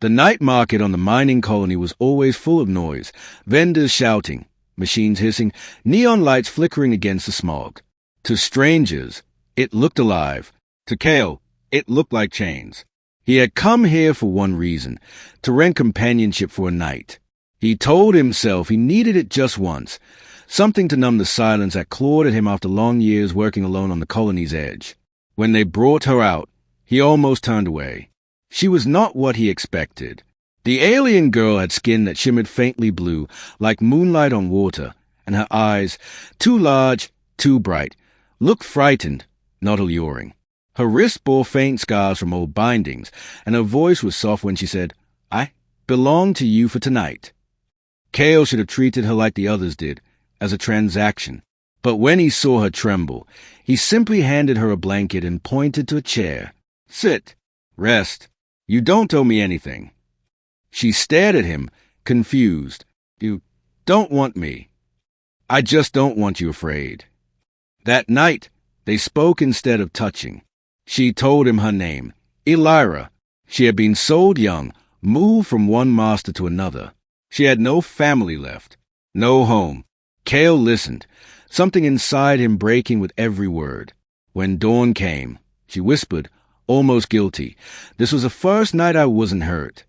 The night market on the mining colony was always full of noise, vendors shouting, machines hissing, neon lights flickering against the smog. To strangers, it looked alive. To Cale, it looked like chains. He had come here for one reason, to rent companionship for a night. He told himself he needed it just once, something to numb the silence that clawed at him after long years working alone on the colony's edge. When they brought her out, he almost turned away. She was not what he expected. The alien girl had skin that shimmered faintly blue, like moonlight on water, and her eyes, too large, too bright, looked frightened, not alluring. Her wrists bore faint scars from old bindings, and her voice was soft when she said, "I belong to you for tonight." Cale should have treated her like the others did, as a transaction. But when he saw her tremble, he simply handed her a blanket and pointed to a chair. "Sit. Rest. You don't owe me anything." She stared at him, confused. "You don't want me." "I just don't want you afraid." That night, they spoke instead of touching. She told him her name, Elira. She had been sold young, moved from one master to another. She had no family left, no home. Cale listened, something inside him breaking with every word. When dawn came, she whispered, almost guilty, "This was the first night I wasn't hurt."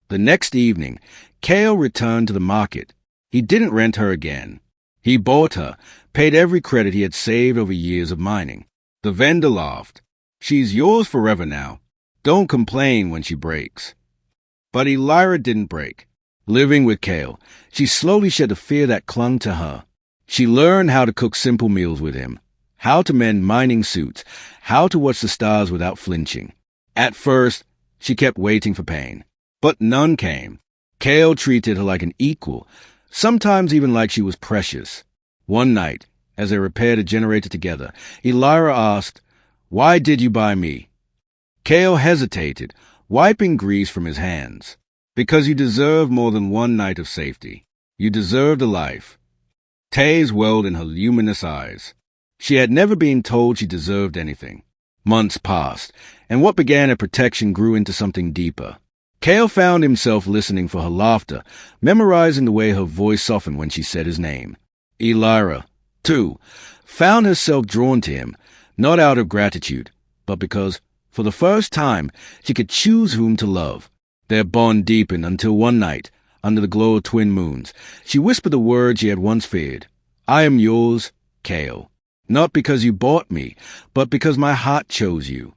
The next evening, Cale returned to the market. He didn't rent her again. He bought her, paid every credit he had saved over years of mining. The vendor laughed. "She's yours forever now. Don't complain when she breaks." But Elira didn't break. Living with Cale, she slowly shed the fear that clung to her. She learned how to cook simple meals with him, how to mend mining suits, how to watch the stars without flinching. At first, she kept waiting for pain, but none came. Cale treated her like an equal, sometimes even like she was precious. One night, as they repaired a generator together, Elira asked, "Why did you buy me?" Cale hesitated, wiping grease from his hands. "Because you deserve more than one night of safety. You deserved a life." Tears welled in her luminous eyes. She had never been told she deserved anything. Months passed, and what began as protection grew into something deeper. Cale found himself listening for her laughter, memorizing the way her voice softened when she said his name. Elira, too, found herself drawn to him, not out of gratitude, but because, for the first time, she could choose whom to love. Their bond deepened until one night, under the glow of twin moons, she whispered the words she had once feared. "I am yours, Cale. Not because you bought me, but because my heart chose you."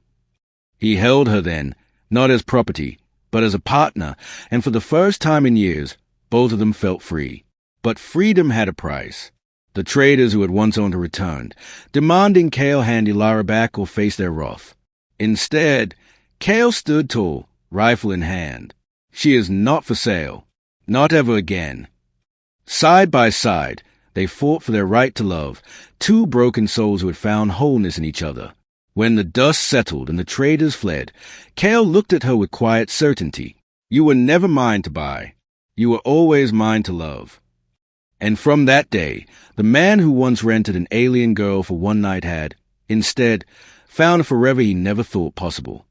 He held her then, not as property, but as a partner, and for the first time in years, both of them felt free. But freedom had a price. The traders who had once owned her returned, demanding Cale hand Elira back or face their wrath. Instead, Cale stood tall, rifle in hand. "She is not for sale. Not ever again." Side by side, they fought for their right to love, two broken souls who had found wholeness in each other. When the dust settled and the traders fled, Cale looked at her with quiet certainty. "You were never mine to buy. You were always mine to love." And from that day, the man who once rented an alien girl for one night had, instead, found a forever he never thought possible.